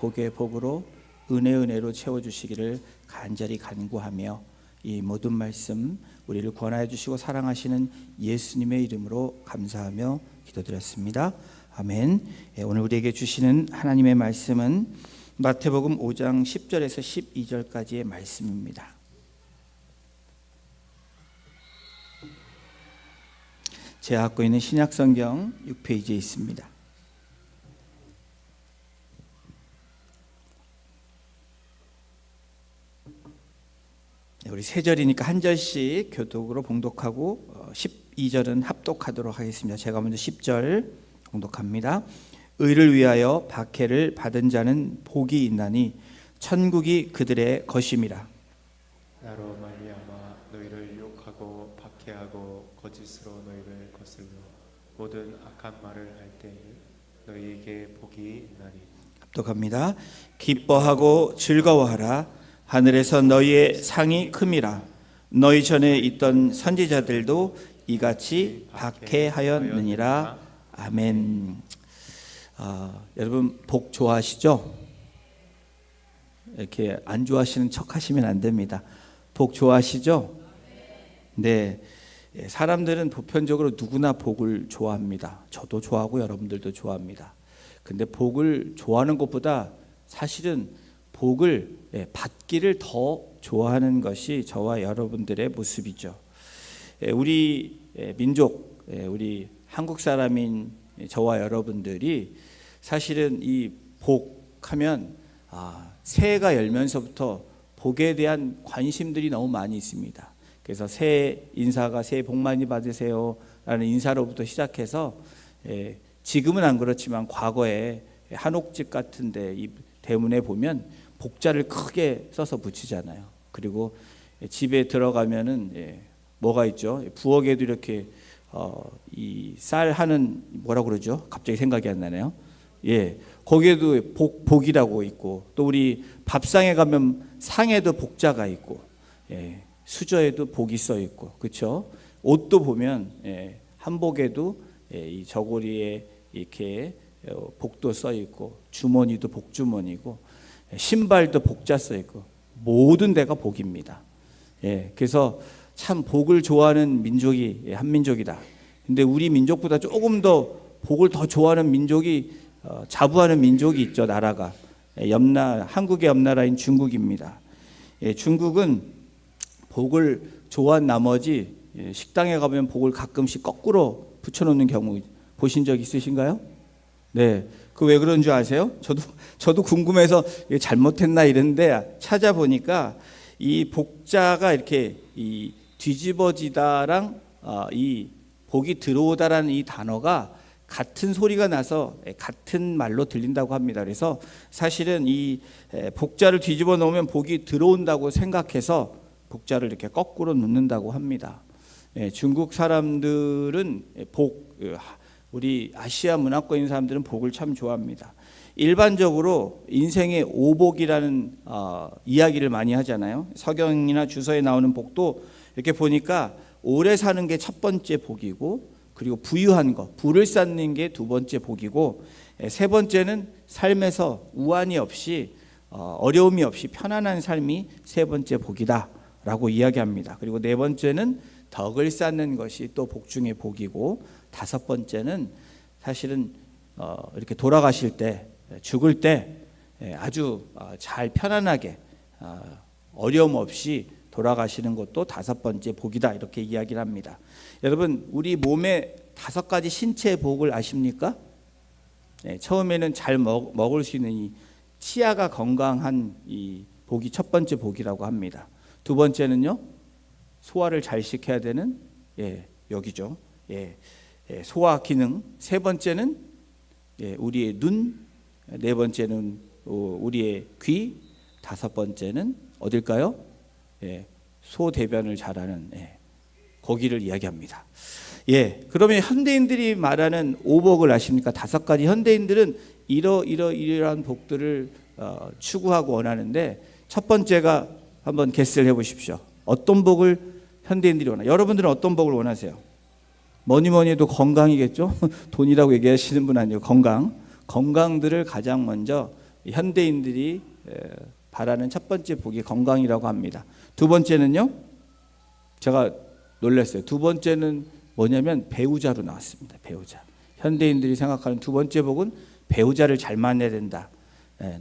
복의 복으로 은혜로 채워주시기를 간절히 간구하며 이 모든 말씀 우리를 권하여 주시고 사랑하시는 예수님의 이름으로 감사하며 기도드렸습니다. 아멘. 오늘 우리에게 주시는 하나님의 말씀은 마태복음 5장 10절에서 12절까지의 말씀입니다. 제가 갖고 있는 신약성경 6페이지에 있습니다. 우리 세 절이니까 한 절씩 교독으로 봉독하고 12절은 합독하도록 하겠습니다. 제가 먼저 10절 봉독합니다. 의를 위하여 박해를 받은 자는 복이 있나니 천국이 그들의 것임이라. 나로 말미암아 너희를 욕하고 박해하고 거짓으로 너희를 거슬러 모든 악한 말을 할 때에 너희에게 복이 있나니. 합독합니다. 기뻐하고 즐거워하라. 하늘에서 너희의 상이 큼이라. 너희 전에 있던 선지자들도 이같이 박해하였느니라. 아멘. 여러분 복 좋아하시죠? 이렇게 안 좋아하시는 척 하시면 안 됩니다. 복 좋아하시죠? 네. 사람들은 보편적으로 누구나 복을 좋아합니다. 저도 좋아하고 여러분들도 좋아합니다. 근데 복을 좋아하는 것보다 사실은 복을 받기를 더 좋아하는 것이 저와 여러분들의 모습이죠. 우리 민족, 우리 한국 사람인 저와 여러분들이 사실은 이 복하면 새해가 열면서부터 복에 대한 관심들이 너무 많이 있습니다. 그래서 새해 인사가 새해 복 많이 받으세요 라는 인사로부터 시작해서 지금은 안 그렇지만 과거에 한옥집 같은 데 이 대문에 보면 복자를 크게 써서 붙이잖아요. 그리고 집에 들어가면은 뭐가 있죠? 부엌에도 이렇게 이 쌀 하는 뭐라고 그러죠? 갑자기 생각이 안 나네요. 거기에도 복이라고 있고, 또 우리 밥상에 가면 상에도 복자가 있고, 수저에도 복이 써 있고, 그렇죠? 옷도 보면 한복에도 이 저고리에 이렇게 복도 써 있고, 주머니도 복주머니고, 신발도 복자 써 있고, 모든 데가 복입니다. 그래서 참 복을 좋아하는 민족이 한민족이다. 근데 우리 민족보다 조금 더 복을 더 좋아하는 민족이 자부하는 민족이 있죠. 나라가 한국의 옆나라인 중국입니다. 중국은 복을 좋아한 나머지 식당에 가면 복을 가끔씩 거꾸로 붙여놓는 경우 보신 적 있으신가요? 네, 그 왜 그런 줄 아세요? 저도 궁금해서 잘못했나 이랬는데 찾아보니까 이 복자가 이렇게 이 뒤집어지다랑 이 복이 들어오다라는 이 단어가 같은 소리가 나서 같은 말로 들린다고 합니다. 그래서 사실은 이 복자를 뒤집어 놓으면 복이 들어온다고 생각해서 복자를 이렇게 거꾸로 놓는다고 합니다. 중국 사람들은 우리 아시아 문화권인 사람들은 복을 참 좋아합니다. 일반적으로 인생의 오복이라는 이야기를 많이 하잖아요. 서경이나 주서에 나오는 복도 이렇게 보니까 오래 사는 게 첫 번째 복이고, 그리고 부유한 것, 부를 쌓는 게 두 번째 복이고, 세 번째는 삶에서 우환이 없이 어려움이 없이 편안한 삶이 세 번째 복이다라고 이야기합니다. 그리고 네 번째는 덕을 쌓는 것이 또 복 중의 복이고, 다섯 번째는 사실은 이렇게 돌아가실 때, 죽을 때 아주 잘 편안하게 어려움 없이 돌아가시는 것도 다섯 번째 복이다, 이렇게 이야기를 합니다. 여러분, 우리 몸에 다섯 가지 신체의 복을 아십니까? 처음에는 잘 먹을 수 있는 이 치아가 건강한 이 복이 첫 번째 복이라고 합니다. 두 번째는요, 소화를 잘 시켜야 되는 여기죠. 소화 기능. 세 번째는 우리의 눈. 네 번째는 우리의 귀. 다섯 번째는 어딜까요? 소대변을 잘하는 거기를 이야기합니다. 그러면 현대인들이 말하는 오복을 아십니까? 다섯 가지. 현대인들은 이러한 복들을 추구하고 원하는데, 첫 번째가 한번 게스를 해보십시오. 어떤 복을 현대인들이 원하요? 여러분들은 어떤 복을 원하세요? 뭐니 해도 건강이겠죠? 돈이라고 얘기하시는 분 아니에요. 건강들을 가장 먼저 현대인들이 바라는 첫 번째 복이 건강이라고 합니다. 두 번째는요, 제가 놀랐어요. 두 번째는 뭐냐면 배우자로 나왔습니다. 배우자. 현대인들이 생각하는 두 번째 복은 배우자를 잘 만나야 된다.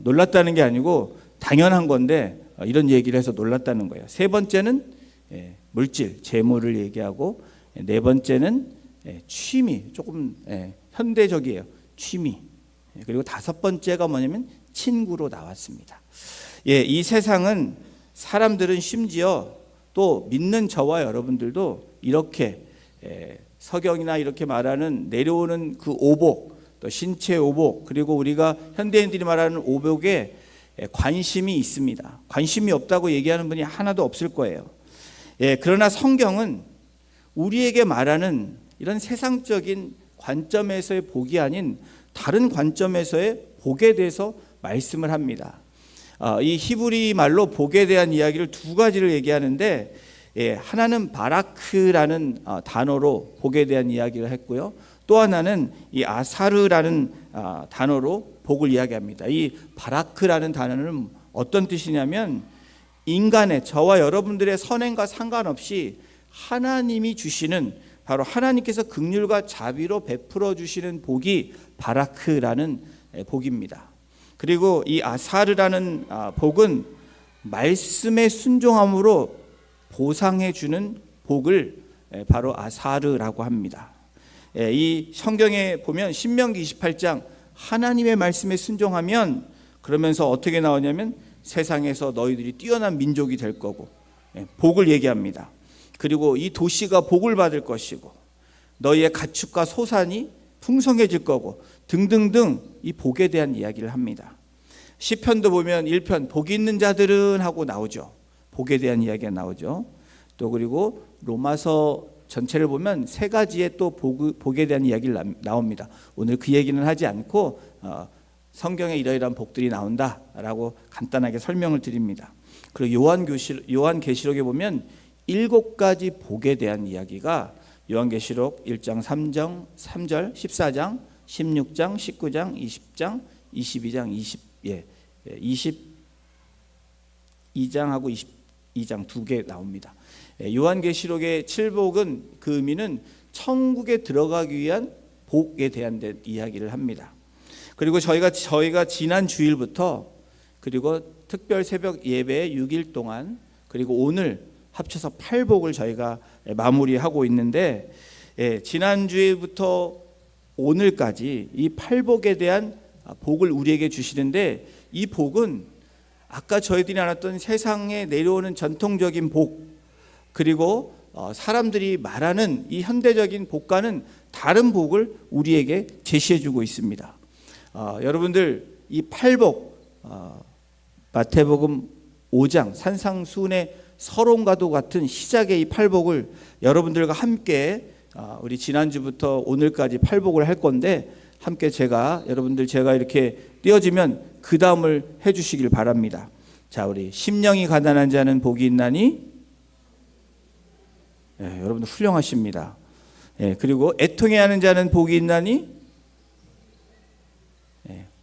놀랐다는 게 아니고 당연한 건데 이런 얘기를 해서 놀랐다는 거예요. 세 번째는 물질, 재물을 얘기하고, 네 번째는 취미, 조금 현대적이에요. 취미. 그리고 다섯 번째가 뭐냐면 친구로 나왔습니다. 이 세상은 사람들은 심지어 또 믿는 저와 여러분들도 이렇게 서경이나 이렇게 말하는 내려오는 그 오복, 또 신체 오복, 그리고 우리가 현대인들이 말하는 오복에 관심이 있습니다. 관심이 없다고 얘기하는 분이 하나도 없을 거예요. 그러나 성경은 우리에게 말하는 이런 세상적인 관점에서의 복이 아닌 다른 관점에서의 복에 대해서 말씀을 합니다. 이 히브리 말로 복에 대한 이야기를 두 가지를 얘기하는데, 하나는 바라크라는 단어로 복에 대한 이야기를 했고요. 또 하나는 이 아사르라는 단어로 복을 이야기합니다. 이 바라크라는 단어는 어떤 뜻이냐면 인간의, 저와 여러분들의 선행과 상관없이 하나님이 주시는, 바로 하나님께서 긍휼과 자비로 베풀어 주시는 복이 바라크라는 복입니다. 그리고 이 아사르라는 복은 말씀에 순종함으로 보상해 주는 복을 바로 아사르라고 합니다. 이 성경에 보면 신명기 28장 하나님의 말씀에 순종하면, 그러면서 어떻게 나오냐면 세상에서 너희들이 뛰어난 민족이 될 거고, 복을 얘기합니다. 그리고 이 도시가 복을 받을 것이고 너희의 가축과 소산이 풍성해질 거고 등등등, 이 복에 대한 이야기를 합니다. 시편도 보면 1편 복이 있는 자들은 하고 나오죠. 복에 대한 이야기가 나오죠. 또 그리고 로마서 전체를 보면 세 가지의 또 복에 대한 이야기를 나옵니다. 오늘 그 얘기는 하지 않고 성경에 이러이러한 복들이 나온다라고 간단하게 설명을 드립니다. 그리고 요한계시록에 보면 7가지 복에 대한 이야기가 요한계시록 1장 3절, 14장, 16장, 19장, 20장, 22장, 22장하고 22장 두 개 나옵니다. 요한계시록의 7복은 그 의미는 천국에 들어가기 위한 복에 대한 이야기를 합니다. 그리고 저희가 지난 주일부터, 그리고 특별 새벽 예배 6일 동안, 그리고 오늘 합쳐서 8복을 저희가 마무리하고 있는데, 지난주에부터 오늘까지 이 8복에 대한 복을 우리에게 주시는데, 이 복은 아까 저희들이 나눴던 세상에 내려오는 전통적인 복, 그리고 사람들이 말하는 이 현대적인 복과는 다른 복을 우리에게 제시해 주고 있습니다. 여러분들 이 8복, 마태복음 5장 산상수훈의 서론과도 같은 시작의 이 8복을 여러분들과 함께, 우리 지난주부터 오늘까지 8복을 할 건데, 함께 제가 이렇게 띄워지면 그 다음을 해주시길 바랍니다. 자, 우리 심령이 가난한 자는 복이 있나니, 여러분들 훌륭하십니다. 그리고 애통해야 하는 자는 복이 있나니,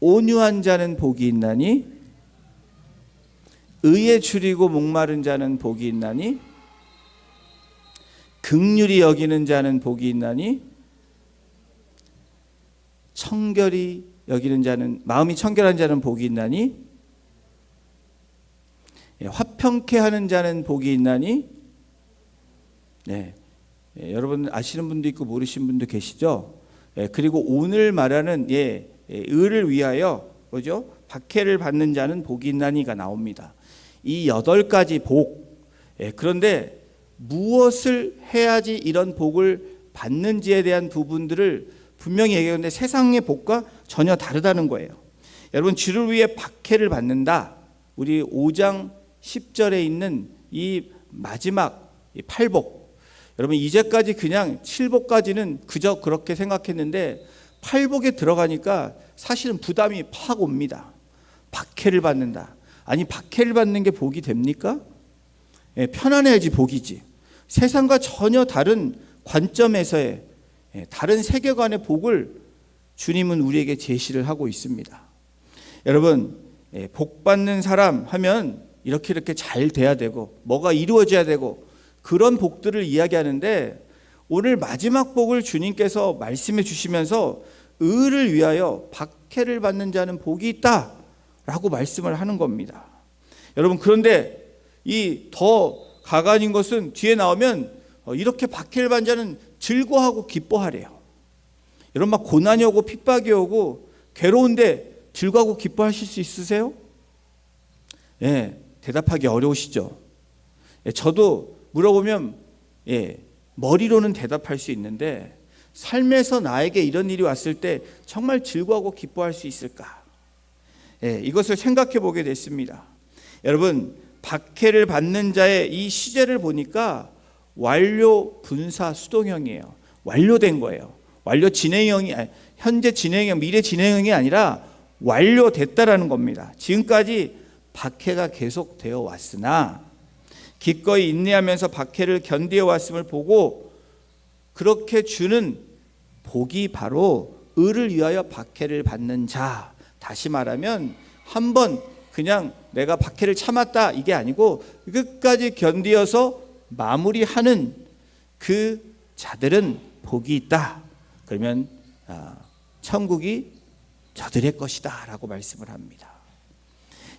온유한 자는 복이 있나니, 의에 줄이고 목마른 자는 복이 있나니, 긍휼히 여기는 자는 복이 있나니, 청결히 여기는 자는, 마음이 청결한 자는 복이 있나니, 화평케 하는 자는 복이 있나니. 여러분 아시는 분도 있고 모르시는 분도 계시죠. 그리고 오늘 말하는 의를 위하여, 뭐죠? 박해를 받는 자는 복이 있나니가 나옵니다. 이 8가지 복. 그런데 무엇을 해야지 이런 복을 받는지에 대한 부분들을 분명히 얘기하는데 세상의 복과 전혀 다르다는 거예요. 여러분, 주를 위해 박해를 받는다. 우리 5장 10절에 있는 이 마지막 8복. 여러분, 이제까지 그냥 7복까지는 그저 그렇게 생각했는데 8복에 들어가니까 사실은 부담이 팍 옵니다. 박해를 받는다. 아니, 박해를 받는 게 복이 됩니까? 편안해야지 복이지. 세상과 전혀 다른 관점에서의, 다른 세계관의 복을 주님은 우리에게 제시를 하고 있습니다. 여러분, 복 받는 사람 하면 이렇게 잘 돼야 되고 뭐가 이루어져야 되고 그런 복들을 이야기하는데, 오늘 마지막 복을 주님께서 말씀해 주시면서 의를 위하여 박해를 받는 자는 복이 있다 라고 말씀을 하는 겁니다. 여러분, 그런데 이 더 가관인 것은 뒤에 나오면 이렇게 박해를 받는 자는 즐거워하고 기뻐하래요. 여러분, 막 고난이 오고 핍박이 오고 괴로운데 즐거워하고 기뻐하실 수 있으세요? 대답하기 어려우시죠? 저도 물어보면 머리로는 대답할 수 있는데 삶에서 나에게 이런 일이 왔을 때 정말 즐거워하고 기뻐할 수 있을까? 이것을 생각해 보게 됐습니다. 여러분, 박해를 받는 자의 이 시제를 보니까 완료 분사 수동형이에요. 완료된 거예요. 완료 진행형이 현재 진행형, 미래 진행형이 아니라 완료됐다라는 겁니다. 지금까지 박해가 계속되어 왔으나 기꺼이 인내하면서 박해를 견디어 왔음을 보고 그렇게 주는 복이 바로 의를 위하여 박해를 받는 자. 다시 말하면 한번 그냥 내가 박해를 참았다 이게 아니고 끝까지 견디어서 마무리하는 그 자들은 복이 있다. 그러면 천국이 저들의 것이다 라고 말씀을 합니다.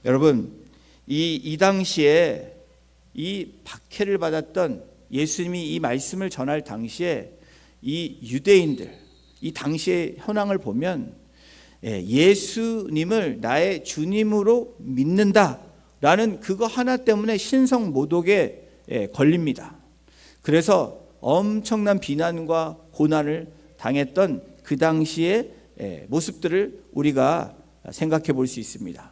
여러분, 이 당시에 이 박해를 받았던, 예수님이 이 말씀을 전할 당시에 이 유대인들, 이 당시의 현황을 보면 예수님을 나의 주님으로 믿는다라는 그거 하나 때문에 신성모독에 걸립니다. 그래서 엄청난 비난과 고난을 당했던 그 당시의 모습들을 우리가 생각해 볼 수 있습니다.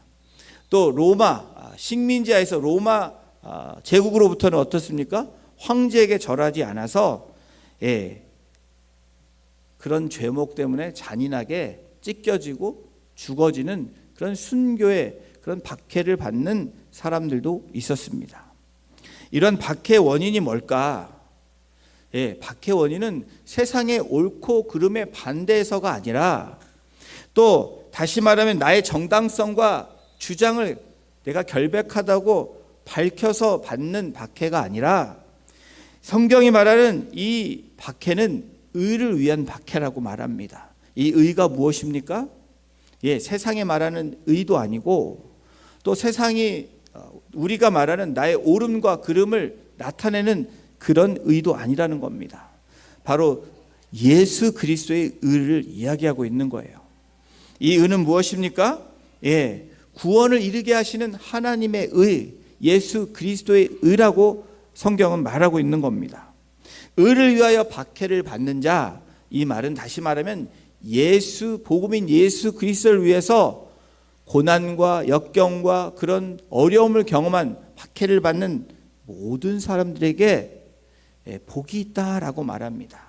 또 로마 식민지하에서 로마 제국으로부터는 어떻습니까? 황제에게 절하지 않아서 그런 죄목 때문에 잔인하게 찢겨지고 죽어지는 그런 순교의 그런 박해를 받는 사람들도 있었습니다. 이런 박해의 원인이 뭘까? 박해의 원인은 세상의 옳고 그름에 반대해서가 아니라, 또 다시 말하면 나의 정당성과 주장을 내가 결백하다고 밝혀서 받는 박해가 아니라, 성경이 말하는 이 박해는 의를 위한 박해라고 말합니다. 이 의가 무엇입니까? 세상에 말하는 의도 아니고, 또 세상이 우리가 말하는 나의 옳음과 그름을 나타내는 그런 의도 아니라는 겁니다. 바로 예수 그리스도의 의를 이야기하고 있는 거예요. 이 의는 무엇입니까? 구원을 이루게 하시는 하나님의 의, 예수 그리스도의 의라고 성경은 말하고 있는 겁니다. 의를 위하여 박해를 받는 자, 이 말은 다시 말하면 복음인 예수 그리스도를 위해서 고난과 역경과 그런 어려움을 경험한 박해를 받는 모든 사람들에게 복이 있다라고 말합니다.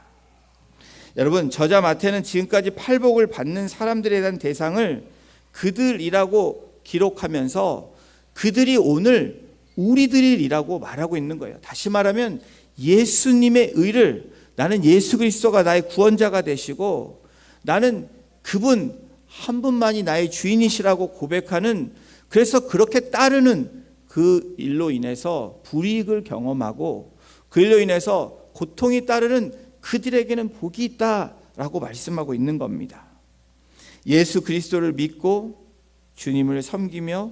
여러분, 저자 마태는 지금까지 팔복을 받는 사람들에 대한 대상을 그들이라고 기록하면서 그들이 오늘 우리들이라고 말하고 있는 거예요. 다시 말하면 예수님의 의를, 나는 예수 그리스도가 나의 구원자가 되시고 나는 그분 한 분만이 나의 주인이시라고 고백하는, 그래서 그렇게 따르는 그 일로 인해서 불이익을 경험하고 그 일로 인해서 고통이 따르는 그들에게는 복이 있다라고 말씀하고 있는 겁니다. 예수 그리스도를 믿고 주님을 섬기며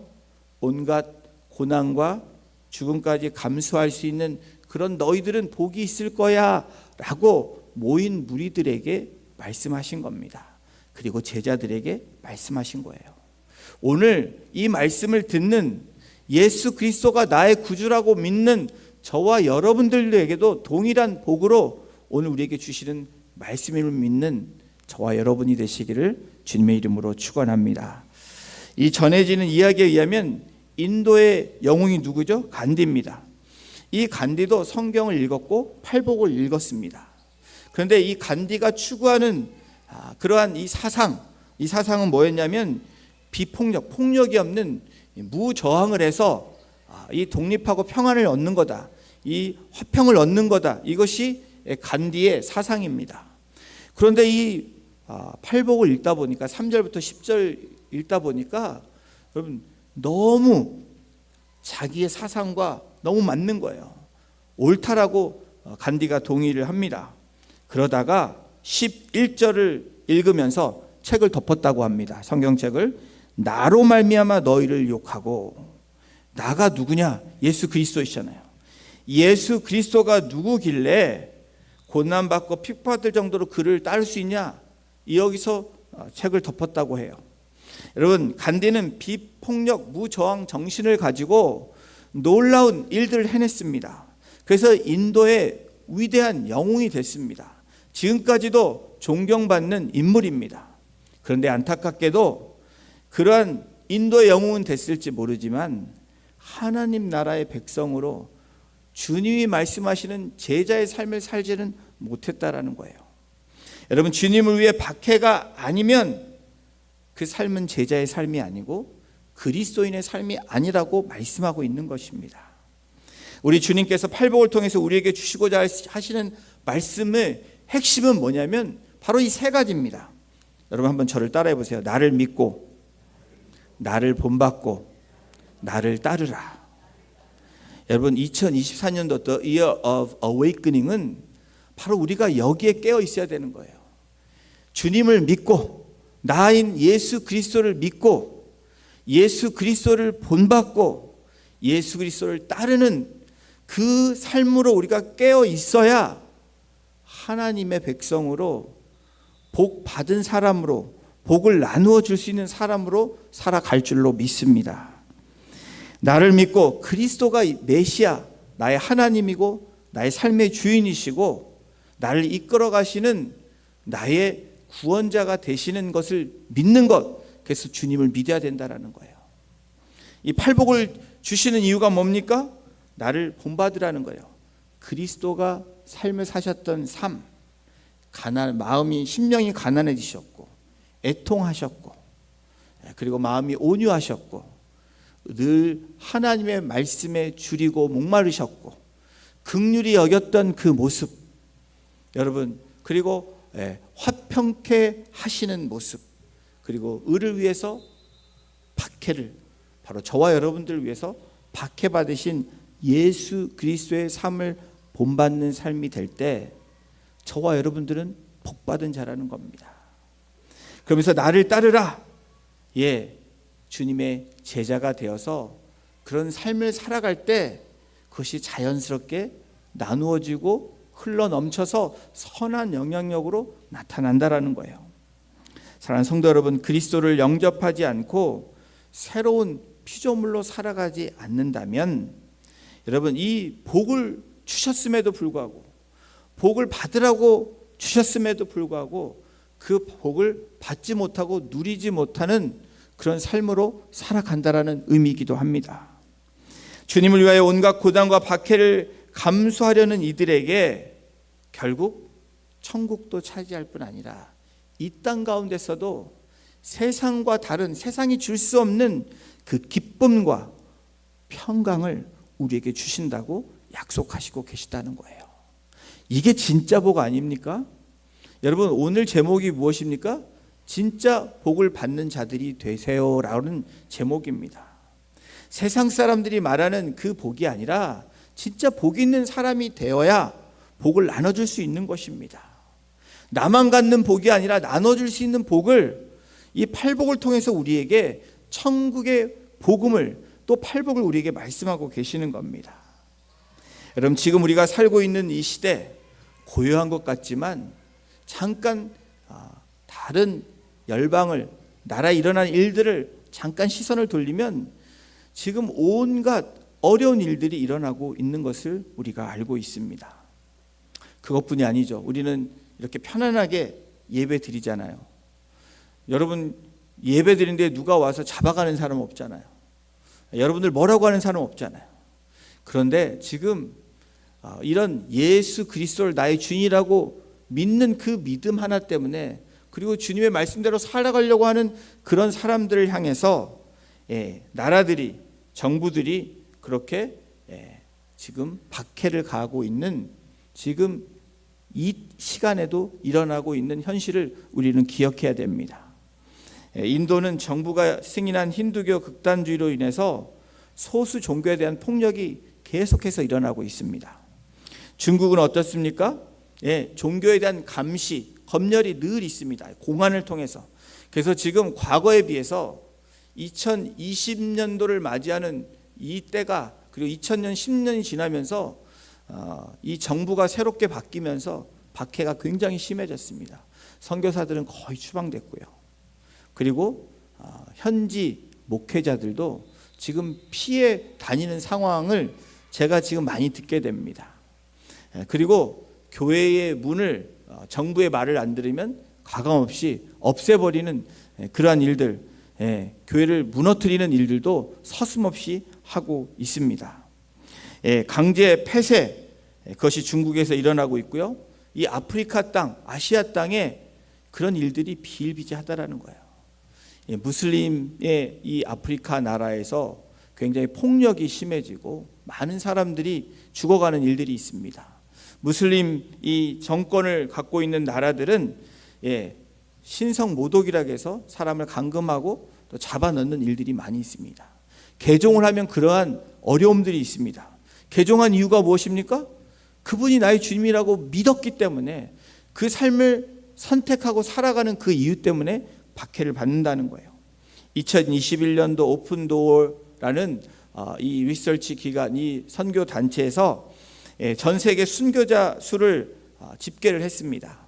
온갖 고난과 죽음까지 감수할 수 있는 그런 너희들은 복이 있을 거야 라고 모인 무리들에게 말씀하신 겁니다. 그리고 제자들에게 말씀하신 거예요. 오늘 이 말씀을 듣는, 예수 그리스도가 나의 구주라고 믿는 저와 여러분들에게도 동일한 복으로 오늘 우리에게 주시는 말씀을 믿는 저와 여러분이 되시기를 주님의 이름으로 축원합니다. 이 전해지는 이야기에 의하면 인도의 영웅이 누구죠? 간디입니다. 이 간디도 성경을 읽었고 팔복을 읽었습니다. 그런데 이 간디가 추구하는 그러한 이 사상은 뭐였냐면 비폭력, 폭력이 없는 무저항을 해서 이 독립하고 평안을 얻는 거다, 이 화평을 얻는 거다, 이것이 간디의 사상입니다. 그런데 이 팔복을 읽다 보니까 3절부터 10절 읽다 보니까 여러분 너무 자기의 사상과 너무 맞는 거예요. 옳다라고 간디가 동의를 합니다. 그러다가 11절을 읽으면서 책을 덮었다고 합니다. 성경책을. 나로 말미암아 너희를 욕하고, 나가 누구냐? 예수 그리스도이잖아요. 예수 그리스도가 누구길래 고난받고 핍박받을 정도로 그를 따를 수 있냐? 여기서 책을 덮었다고 해요. 여러분, 간디는 비폭력 무저항 정신을 가지고 놀라운 일들을 해냈습니다. 그래서 인도의 위대한 영웅이 됐습니다. 지금까지도 존경받는 인물입니다. 그런데 안타깝게도 그러한 인도의 영웅은 됐을지 모르지만 하나님 나라의 백성으로 주님이 말씀하시는 제자의 삶을 살지는 못했다라는 거예요. 여러분, 주님을 위해 박해가 아니면 그 삶은 제자의 삶이 아니고 그리스도인의 삶이 아니라고 말씀하고 있는 것입니다. 우리 주님께서 팔복을 통해서 우리에게 주시고자 하시는 말씀의 핵심은 뭐냐면 바로 이 세 가지입니다. 여러분 한번 저를 따라해 보세요. 나를 믿고, 나를 본받고, 나를 따르라. 여러분, 2024년도 The Year of Awakening은 바로 우리가 여기에 깨어 있어야 되는 거예요. 주님을 믿고, 나인 예수 그리스도를 믿고, 예수 그리스도를 본받고, 예수 그리스도를 따르는 그 삶으로 우리가 깨어 있어야 하나님의 백성으로 복 받은 사람으로, 복을 나누어 줄 수 있는 사람으로 살아갈 줄로 믿습니다. 나를 믿고 그리스도가 메시아, 나의 하나님이고 나의 삶의 주인이시고 나를 이끌어 가시는 나의 구원자가 되시는 것을 믿는 것, 그래서 주님을 믿어야 된다는 거예요. 이 팔복을 주시는 이유가 뭡니까? 나를 본받으라는 거예요. 그리스도가 삶을 사셨던 삶, 마음이, 심령이 가난해지셨고 애통하셨고, 그리고 마음이 온유하셨고, 늘 하나님의 말씀에 줄이고 목마르셨고 긍휼히 여겼던 그 모습, 여러분, 그리고 화평케 하시는 모습, 그리고 의를 위해서 박해를, 바로 저와 여러분들을 위해서 박해받으신 예수 그리스도의 삶을 본받는 삶이 될 때 저와 여러분들은 복받은 자라는 겁니다. 그러면서 나를 따르라, 주님의 제자가 되어서 그런 삶을 살아갈 때 그것이 자연스럽게 나누어지고 흘러넘쳐서 선한 영향력으로 나타난다라는 거예요. 사랑하는 성도 여러분, 그리스도를 영접하지 않고 새로운 피조물로 살아가지 않는다면, 여러분, 이 복을 주셨음에도 불구하고, 복을 받으라고 주셨음에도 불구하고 그 복을 받지 못하고 누리지 못하는 그런 삶으로 살아간다라는 의미이기도 합니다. 주님을 위하여 온갖 고난과 박해를 감수하려는 이들에게 결국 천국도 차지할 뿐 아니라 이 땅 가운데서도 세상과 다른, 세상이 줄 수 없는 그 기쁨과 평강을 우리에게 주신다고 약속하시고 계시다는 거예요. 이게 진짜 복 아닙니까? 여러분, 오늘 제목이 무엇입니까? 진짜 복을 받는 자들이 되세요라는 제목입니다. 세상 사람들이 말하는 그 복이 아니라 진짜 복 있는 사람이 되어야 복을 나눠줄 수 있는 것입니다. 나만 갖는 복이 아니라 나눠줄 수 있는 복을, 이 팔복을 통해서 우리에게 천국의 복음을, 또 팔복을 우리에게 말씀하고 계시는 겁니다. 여러분, 지금 우리가 살고 있는 이 시대, 고요한 것 같지만 잠깐 다른 열방을, 나라에 일어난 일들을 잠깐 시선을 돌리면 지금 온갖 어려운 일들이 일어나고 있는 것을 우리가 알고 있습니다. 그것뿐이 아니죠. 우리는 이렇게 편안하게 예배 드리잖아요. 여러분, 예배 드리는데 누가 와서 잡아가는 사람 없잖아요. 여러분들 뭐라고 하는 사람 없잖아요. 그런데 지금 이런 예수 그리스도를 나의 주인이라고 믿는 그 믿음 하나 때문에, 그리고 주님의 말씀대로 살아가려고 하는 그런 사람들을 향해서 나라들이, 정부들이 그렇게 지금 박해를 가하고 있는, 지금 이 시간에도 일어나고 있는 현실을 우리는 기억해야 됩니다. 인도는 정부가 승인한 힌두교 극단주의로 인해서 소수 종교에 대한 폭력이 계속해서 일어나고 있습니다. 중국은 어떻습니까? 종교에 대한 감시, 검열이 늘 있습니다. 공안을 통해서. 그래서 지금 과거에 비해서 2020년도를 맞이하는 이 때가, 그리고 2000년 10년이 지나면서 이 정부가 새롭게 바뀌면서 박해가 굉장히 심해졌습니다. 선교사들은 거의 추방됐고요. 그리고 현지 목회자들도 지금 피해 다니는 상황을 제가 지금 많이 듣게 됩니다. 그리고 교회의 문을 정부의 말을 안 들으면 가감없이 없애버리는 그러한 일들, 교회를 무너뜨리는 일들도 서슴없이 하고 있습니다. 강제 폐쇄, 그것이 중국에서 일어나고 있고요. 이 아프리카 땅, 아시아 땅에 그런 일들이 비일비재하다라는 거예요. 무슬림의 이 아프리카 나라에서 굉장히 폭력이 심해지고 많은 사람들이 죽어가는 일들이 있습니다. 무슬림 이 정권을 갖고 있는 나라들은 신성 모독이라고 해서 사람을 감금하고 또 잡아넣는 일들이 많이 있습니다. 개종을 하면 그러한 어려움들이 있습니다. 개종한 이유가 무엇입니까? 그분이 나의 주님이라고 믿었기 때문에, 그 삶을 선택하고 살아가는 그 이유 때문에 박해를 받는다는 거예요. 2021년도 오픈도어라는 이 리서치 기관, 이 선교 단체에서 전 세계 순교자 수를 집계를 했습니다.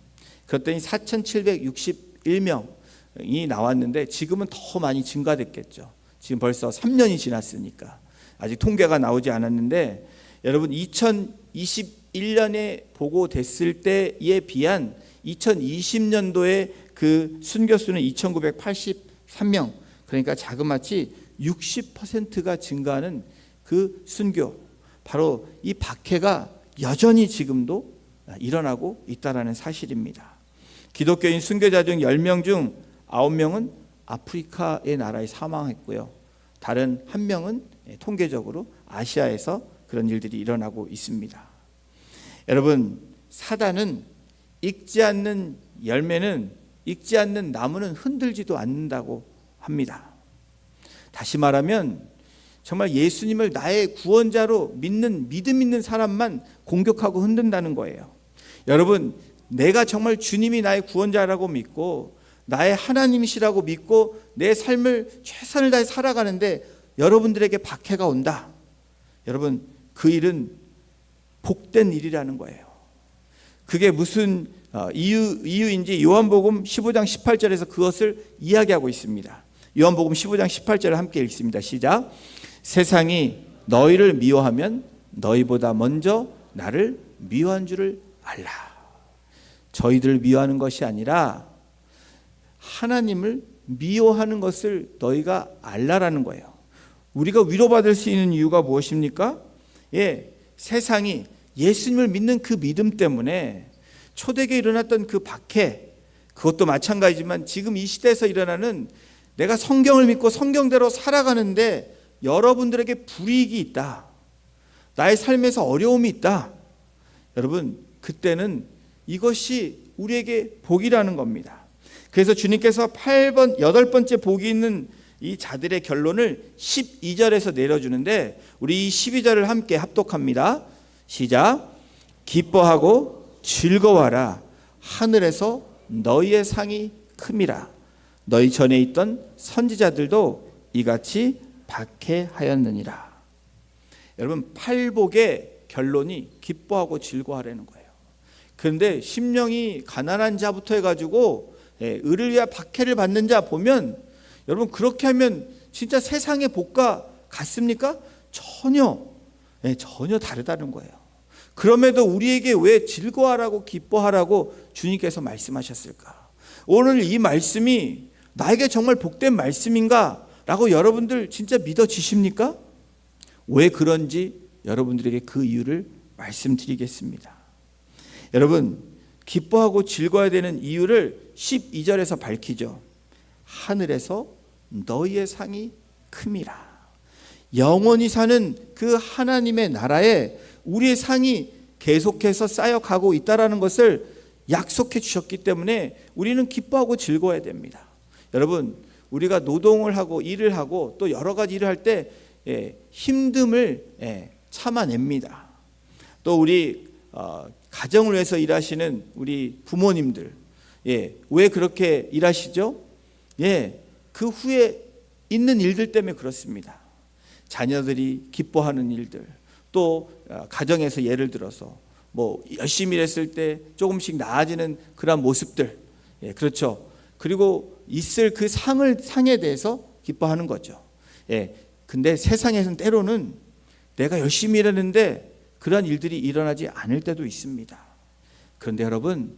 그랬더니 4,761명이 나왔는데 지금은 더 많이 증가됐겠죠. 지금 벌써 3년이 지났으니까 아직 통계가 나오지 않았는데, 여러분 2021년에 보고됐을 때에 비한 2020년도에 그 순교수는 2,983명, 그러니까 자그마치 60%가 증가하는 그 순교, 바로 이 박해가 여전히 지금도 일어나고 있다는 사실입니다. 기독교인 순교자 중 10명 중 9명은 아프리카의 나라에 사망했고요. 다른 1명은 통계적으로 아시아에서 그런 일들이 일어나고 있습니다. 여러분, 사단은 익지 않는 열매는, 익지 않는 나무는 흔들지도 않는다고 합니다. 다시 말하면 정말 예수님을 나의 구원자로 믿는 믿음 있는 사람만 공격하고 흔든다는 거예요. 여러분, 내가 정말 주님이 나의 구원자라고 믿고 나의 하나님이시라고 믿고 내 삶을 최선을 다해 살아가는데 여러분들에게 박해가 온다. 여러분, 그 일은 복된 일이라는 거예요. 그게 무슨 이유인지 요한복음 15장 18절에서 그것을 이야기하고 있습니다. 요한복음 15장 18절을 함께 읽습니다. 시작. 세상이 너희를 미워하면 너희보다 먼저 나를 미워한 줄을 알라. 저희들을 미워하는 것이 아니라 하나님을 미워하는 것을 너희가 알라라는 거예요. 우리가 위로받을 수 있는 이유가 무엇입니까? 세상이 예수님을 믿는 그 믿음 때문에 초대교회에 일어났던 그 박해, 그것도 마찬가지지만 지금 이 시대에서 일어나는, 내가 성경을 믿고 성경대로 살아가는데 여러분들에게 불이익이 있다, 나의 삶에서 어려움이 있다, 여러분, 그때는 이것이 우리에게 복이라는 겁니다. 그래서 주님께서 8번째 복이 있는 이 자들의 결론을 12절에서 내려주는데, 우리 이 12절을 함께 합독합니다. 시작. 기뻐하고 즐거워하라. 하늘에서 너희의 상이 큼이라. 너희 전에 있던 선지자들도 이같이 박해하였느니라. 여러분, 팔복의 결론이 기뻐하고 즐거워하라는 거예요. 그런데 심령이 가난한 자부터 해가지고 의를 위하 박해를 받는 자 보면, 여러분, 그렇게 하면 진짜 세상의 복과 같습니까? 전혀 다르다는 거예요. 그럼에도 우리에게 왜 즐거워하라고 기뻐하라고 주님께서 말씀하셨을까? 오늘 이 말씀이 나에게 정말 복된 말씀인가? 라고 여러분들 진짜 믿어지십니까? 왜 그런지 여러분들에게 그 이유를 말씀드리겠습니다. 여러분, 기뻐하고 즐거워야 되는 이유를 12절에서 밝히죠. 하늘에서 너희의 상이 큼이라. 영원히 사는 그 하나님의 나라에 우리의 상이 계속해서 쌓여가고 있다는 것을 약속해 주셨기 때문에 우리는 기뻐하고 즐거워야 됩니다. 여러분, 우리가 노동을 하고 일을 하고 또 여러 가지 일을 할 때 힘듦을 참아냅니다. 또 우리 가정을 위해서 일하시는 우리 부모님들, 왜 그렇게 일하시죠? 그 후에 있는 일들 때문에 그렇습니다. 자녀들이 기뻐하는 일들, 또 가정에서 예를 들어서 뭐 열심히 일했을 때 조금씩 나아지는 그런 모습들, 그렇죠. 그리고 있을 그 상에 대해서 기뻐하는 거죠. 근데 세상에서는 때로는 내가 열심히 일했는데 그런 일들이 일어나지 않을 때도 있습니다. 그런데 여러분,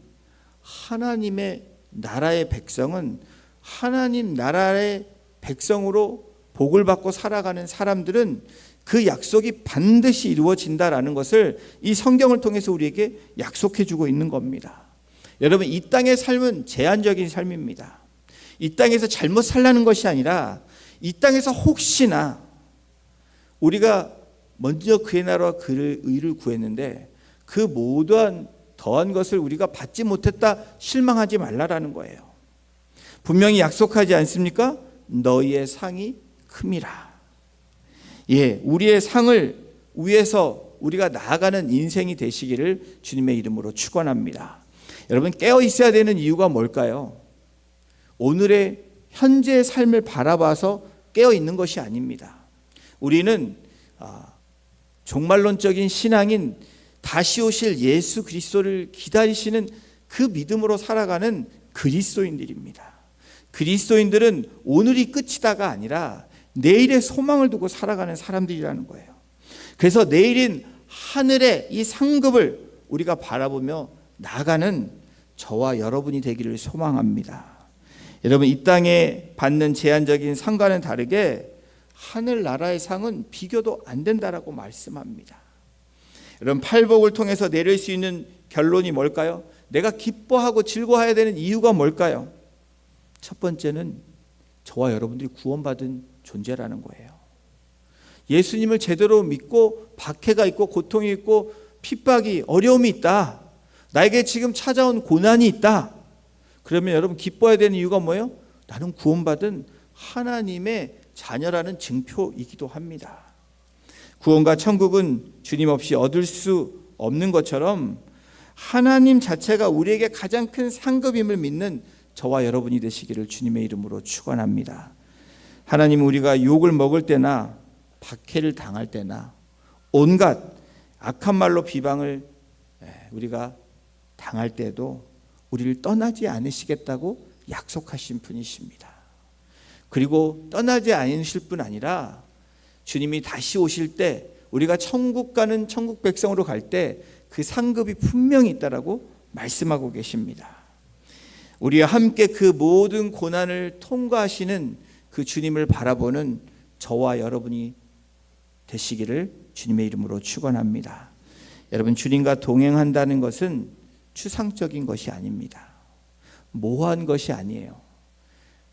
하나님의 나라의 백성은 하나님 나라의 백성으로 복을 받고 살아가는 사람들은 그 약속이 반드시 이루어진다라는 것을 이 성경을 통해서 우리에게 약속해 주고 있는 겁니다. 여러분, 이 땅의 삶은 제한적인 삶입니다. 이 땅에서 잘못 살라는 것이 아니라 이 땅에서 혹시나 우리가 먼저 그의 나라와 그의 의를 구했는데 그 모든 더한 것을 우리가 받지 못했다 실망하지 말라라는 거예요. 분명히 약속하지 않습니까? 너희의 상이 큼이라. 우리의 상을 위해서 우리가 나아가는 인생이 되시기를 주님의 이름으로 축원합니다. 여러분, 깨어 있어야 되는 이유가 뭘까요? 오늘의 현재의 삶을 바라봐서 깨어 있는 것이 아닙니다. 우리는 종말론적인 신앙인 다시 오실 예수 그리스도를 기다리시는 그 믿음으로 살아가는 그리스도인들입니다. 그리스도인들은 오늘이 끝이다가 아니라 내일의 소망을 두고 살아가는 사람들이라는 거예요. 그래서 내일인 하늘의 이 상급을 우리가 바라보며 나아가는 저와 여러분이 되기를 소망합니다. 여러분, 이 땅에 받는 제한적인 상과는 다르게 하늘나라의 상은 비교도 안 된다라고 말씀합니다. 여러분, 팔복을 통해서 내릴 수 있는 결론이 뭘까요? 내가 기뻐하고 즐거워해야 되는 이유가 뭘까요? 첫 번째는 저와 여러분들이 구원받은 존재라는 거예요. 예수님을 제대로 믿고 박해가 있고 고통이 있고 핍박이 어려움이 있다. 나에게 지금 찾아온 고난이 있다. 그러면 여러분, 기뻐해야 되는 이유가 뭐예요? 나는 구원받은 하나님의 자녀라는 증표이기도 합니다. 구원과 천국은 주님 없이 얻을 수 없는 것처럼 하나님 자체가 우리에게 가장 큰 상급임을 믿는 저와 여러분이 되시기를 주님의 이름으로 축원합니다. 하나님은 우리가 욕을 먹을 때나 박해를 당할 때나 온갖 악한 말로 비방을 우리가 당할 때도 우리를 떠나지 않으시겠다고 약속하신 분이십니다. 그리고 떠나지 않으실 뿐 아니라 주님이 다시 오실 때 우리가 천국 가는 천국 백성으로 갈 때 그 상급이 분명히 있다라고 말씀하고 계십니다. 우리와 함께 그 모든 고난을 통과하시는 그 주님을 바라보는 저와 여러분이 되시기를 주님의 이름으로 축원합니다. 여러분, 주님과 동행한다는 것은 추상적인 것이 아닙니다. 모호한 것이 아니에요.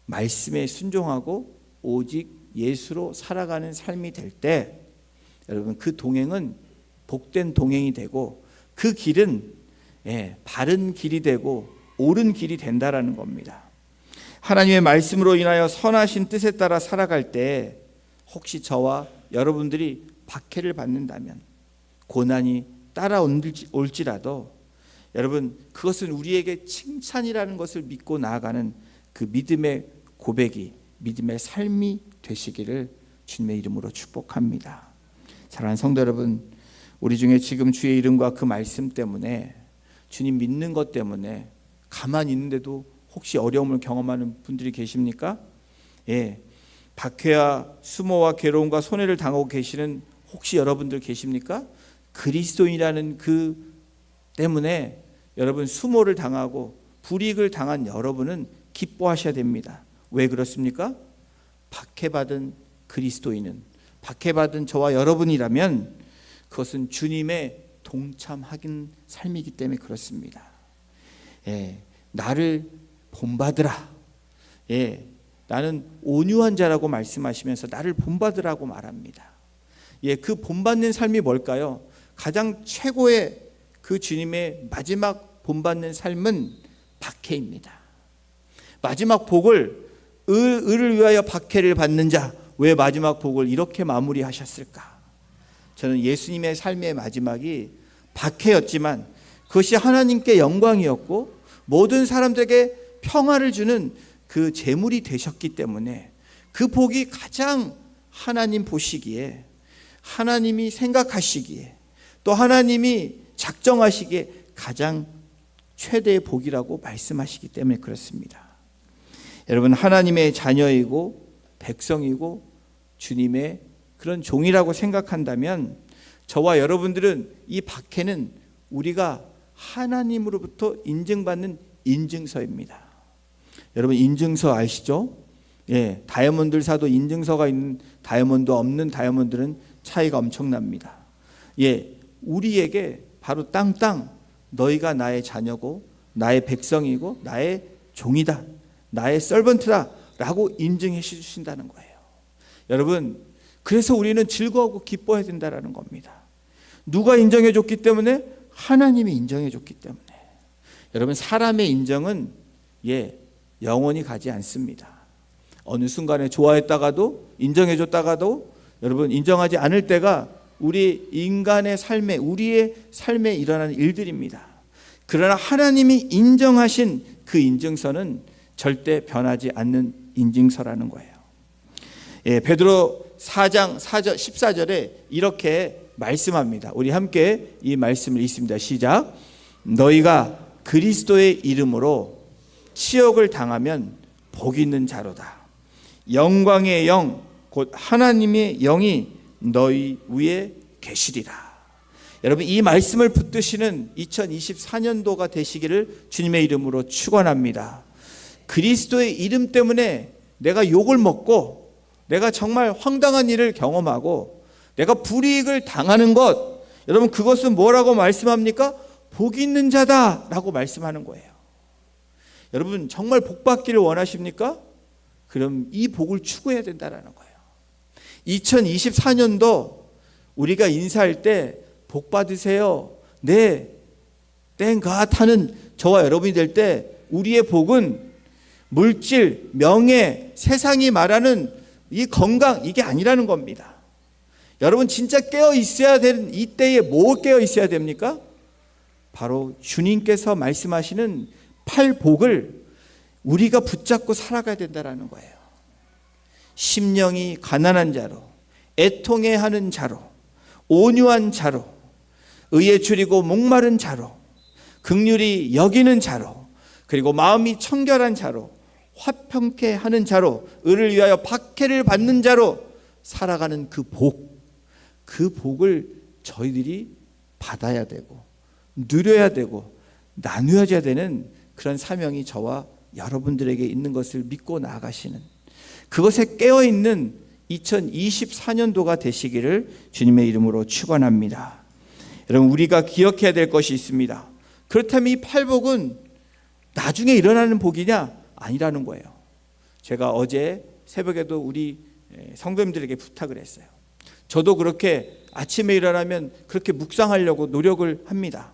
말씀에 순종하고 오직 예수로 살아가는 삶이 될 때 여러분, 그 동행은 복된 동행이 되고 그 길은 바른 길이 되고 옳은 길이 된다라는 겁니다. 하나님의 말씀으로 인하여 선하신 뜻에 따라 살아갈 때 혹시 저와 여러분들이 박해를 받는다면, 고난이 따라올지라도 여러분, 그것은 우리에게 칭찬이라는 것을 믿고 나아가는 그 믿음의 고백이, 믿음의 삶이 되시기를 주님의 이름으로 축복합니다. 사랑하는 성도 여러분, 우리 중에 지금 주의 이름과 그 말씀 때문에, 주님 믿는 것 때문에 가만히 있는데도 혹시 어려움을 경험하는 분들이 계십니까? 박해와 수모와 괴로움과 손해를 당하고 계시는 혹시 여러분들 계십니까? 그리스도인이라는 그 때문에 여러분, 수모를 당하고 불이익을 당한 여러분은 기뻐하셔야 됩니다. 왜 그렇습니까? 박해받은 그리스도인은, 박해받은 저와 여러분이라면 그것은 주님의 동참하긴 삶이기 때문에 그렇습니다. 나를 본받으라. 나는 온유한 자라고 말씀하시면서 나를 본받으라고 말합니다. 그 본받는 삶이 뭘까요? 가장 최고의 그 주님의 마지막 본받는 삶은 박해입니다. 마지막 복을 의를 위하여 박해를 받는 자, 왜 마지막 복을 이렇게 마무리하셨을까? 저는 예수님의 삶의 마지막이 박해였지만 그것이 하나님께 영광이었고 모든 사람들에게 평화를 주는 그 제물이 되셨기 때문에 그 복이 가장 하나님 보시기에, 하나님이 생각하시기에, 또 하나님이 작정하시기에 가장 최대의 복이라고 말씀하시기 때문에 그렇습니다. 여러분, 하나님의 자녀이고 백성이고 주님의 그런 종이라고 생각한다면 저와 여러분들은 이 박해는 우리가 하나님으로부터 인증받는 인증서입니다. 여러분, 인증서 아시죠? 예, 다이아몬드 사도 인증서가 있는 다이아몬드 없는 다이아몬드는 차이가 엄청납니다. 예, 우리에게 바로 땅땅 너희가 나의 자녀고 나의 백성이고 나의 종이다, 나의 서번트다 라고 인증해 주신다는 거예요. 여러분, 그래서 우리는 즐거워하고 기뻐해야 된다는 겁니다. 누가 인정해 줬기 때문에? 하나님이 인정해 줬기 때문에. 여러분, 사람의 인정은 영원히 가지 않습니다. 어느 순간에 좋아했다가도 인정해 줬다가도 여러분 인정하지 않을 때가 우리 인간의 삶에, 우리의 삶에 일어나는 일들입니다. 그러나 하나님이 인정하신 그 인증서는 절대 변하지 않는 인증서라는 거예요. 베드로 4장 14절에 이렇게 말씀합니다. 우리 함께 이 말씀을 읽습니다. 시작. 너희가 그리스도의 이름으로 치욕을 당하면 복 있는 자로다. 영광의 영 곧 하나님의 영이 너희 위에 계시리라. 여러분, 이 말씀을 붙드시는 2024년도가 되시기를 주님의 이름으로 축원합니다. 그리스도의 이름 때문에 내가 욕을 먹고 내가 정말 황당한 일을 경험하고 내가 불이익을 당하는 것, 여러분 그것은 뭐라고 말씀합니까? 복 있는 자다라고 말씀하는 거예요. 여러분 정말 복 받기를 원하십니까? 그럼 이 복을 추구해야 된다는 거예요. 2024년도 우리가 인사할 때 복 받으세요, 네, 땡갓 하는 저와 여러분이 될 때 우리의 복은 물질, 명예, 세상이 말하는 이 건강, 이게 아니라는 겁니다. 여러분 진짜 깨어 있어야 되는 이때에 뭐 깨어 있어야 됩니까? 바로 주님께서 말씀하시는 팔복을 우리가 붙잡고 살아가야 된다는 거예요. 심령이 가난한 자로, 애통해 하는 자로, 온유한 자로, 의에 줄이고 목마른 자로, 긍휼히 여기는 자로, 그리고 마음이 청결한 자로, 화평케 하는 자로, 의를 위하여 박해를 받는 자로 살아가는 그 복, 그 복을 저희들이 받아야 되고 누려야 되고 나누어져야 되는 그런 사명이 저와 여러분들에게 있는 것을 믿고 나아가시는, 그것에 깨어있는 2024년도가 되시기를 주님의 이름으로 축원합니다. 여러분, 우리가 기억해야 될 것이 있습니다. 그렇다면 이 팔복은 나중에 일어나는 복이냐? 아니라는 거예요. 제가 어제 새벽에도 우리 성도님들에게 부탁을 했어요. 저도 그렇게 아침에 일어나면 그렇게 묵상하려고 노력을 합니다.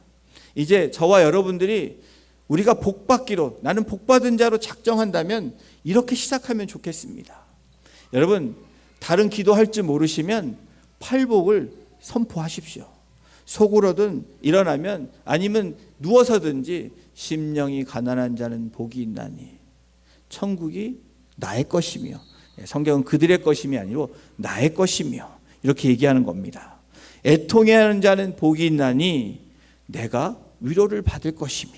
이제 저와 여러분들이 우리가 복 받기로, 나는 복 받은 자로 작정한다면 이렇게 시작하면 좋겠습니다. 여러분, 다른 기도할 줄 모르시면 팔복을 선포하십시오. 속으로든 일어나면 아니면 누워서든지 심령이 가난한 자는 복이 있나니 천국이 나의 것이며, 성경은 그들의 것임이 아니고 나의 것이며 이렇게 얘기하는 겁니다. 애통해하는 자는 복이 있나니 내가 위로를 받을 것이며,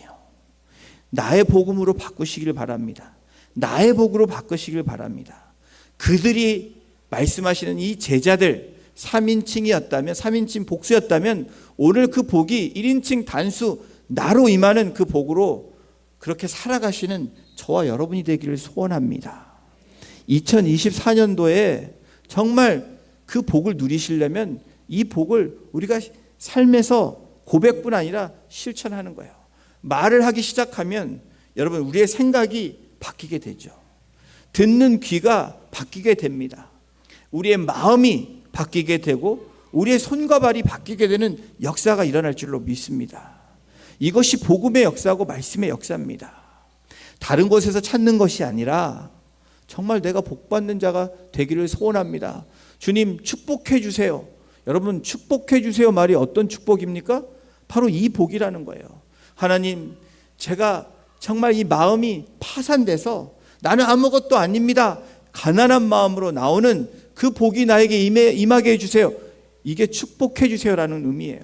나의 복음으로 바꾸시기를 바랍니다. 나의 복으로 바꾸시기를 바랍니다. 그들이 말씀하시는 이 제자들 3인칭이었다면, 3인칭 복수였다면 오늘 그 복이 1인칭 단수 나로 임하는 그 복으로 그렇게 살아가시는 저와 여러분이 되기를 소원합니다. 2024년도에 정말 그 복을 누리시려면 이 복을 우리가 삶에서 고백뿐 아니라 실천하는 거예요. 말을 하기 시작하면 여러분 우리의 생각이 바뀌게 되죠. 듣는 귀가 바뀌게 됩니다. 우리의 마음이 바뀌게 되고 우리의 손과 발이 바뀌게 되는 역사가 일어날 줄로 믿습니다. 이것이 복음의 역사고 말씀의 역사입니다. 다른 곳에서 찾는 것이 아니라 정말 내가 복받는 자가 되기를 소원합니다. 주님 축복해 주세요. 여러분, 축복해 주세요 말이 어떤 축복입니까? 바로 이 복이라는 거예요. 하나님, 제가 정말 이 마음이 파산돼서 나는 아무것도 아닙니다, 가난한 마음으로 나오는 그 복이 나에게 임하게 해주세요. 이게 축복해 주세요라는 의미예요.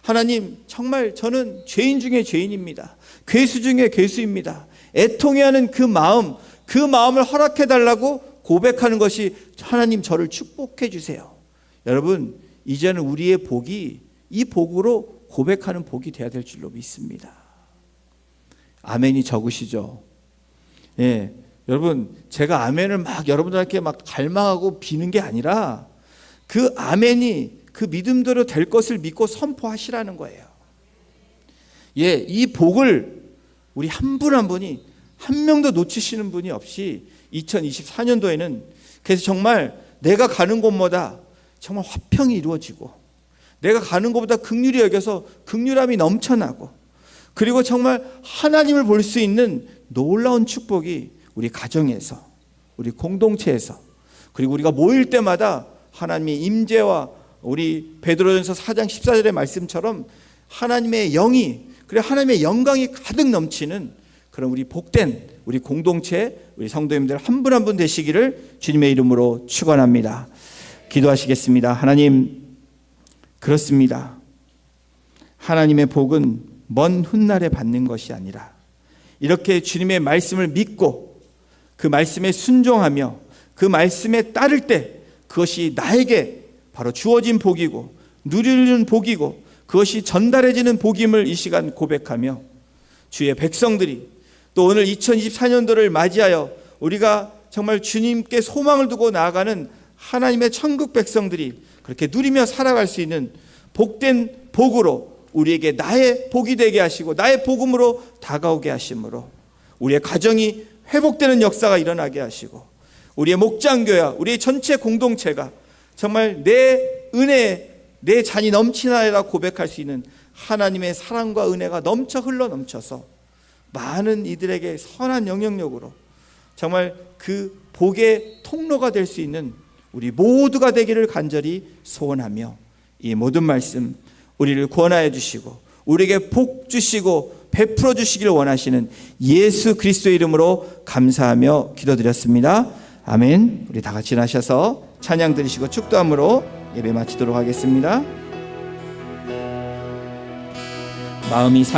하나님, 정말 저는 죄인 중에 죄인입니다. 괴수 중에 괴수입니다. 애통해하는 그 마음을 허락해 달라고 고백하는 것이 하나님 저를 축복해 주세요. 여러분, 이제는 우리의 복이 이 복으로 고백하는 복이 되어야 될 줄로 믿습니다. 아멘이 적으시죠? 예, 여러분, 제가 아멘을 막 여러분들께 막 갈망하고 비는 게 아니라 그 아멘이 그 믿음대로 될 것을 믿고 선포하시라는 거예요. 예, 이 복을 우리 한 분 한 분이 한 명도 놓치시는 분이 없이 2024년도에는 그래서 정말 내가 가는 곳마다 정말 화평이 이루어지고 내가 가는 곳보다 긍휼히 여겨서 긍휼함이 넘쳐나고 그리고 정말 하나님을 볼 수 있는 놀라운 축복이 우리 가정에서 우리 공동체에서 그리고 우리가 모일 때마다 하나님의 임재와 우리 베드로전서 4장 14절의 말씀처럼 하나님의 영이 그리고 하나님의 영광이 가득 넘치는 그런 우리 복된 우리 공동체 우리 성도님들 한 분 한 분 되시기를 주님의 이름으로 축원합니다. 기도하시겠습니다. 하나님, 그렇습니다. 하나님의 복은 먼 훗날에 받는 것이 아니라 이렇게 주님의 말씀을 믿고 그 말씀에 순종하며 그 말씀에 따를 때 그것이 나에게 바로 주어진 복이고 누리는 복이고 그것이 전달해지는 복임을 이 시간 고백하며 주의 백성들이 또 오늘 2024년도를 맞이하여 우리가 정말 주님께 소망을 두고 나아가는 하나님의 천국 백성들이 그렇게 누리며 살아갈 수 있는 복된 복으로 우리에게 나의 복이 되게 하시고 나의 복음으로 다가오게 하심으로 우리의 가정이 회복되는 역사가 일어나게 하시고 우리의 목장교회와 우리의 전체 공동체가 정말 내 은혜, 내 잔이 넘치나이다 고백할 수 있는 하나님의 사랑과 은혜가 넘쳐 흘러 넘쳐서 많은 이들에게 선한 영향력으로 정말 그 복의 통로가 될 수 있는 우리 모두가 되기를 간절히 소원하며 이 모든 말씀 우리를 구원하여 주시고 우리에게 복 주시고 베풀어 주시기를 원하시는 예수 그리스도의 이름으로 감사하며 기도드렸습니다. 아멘. 우리 다 같이 나셔서 찬양 드리시고 축도함으로 예배 마치도록 하겠습니다. 마음이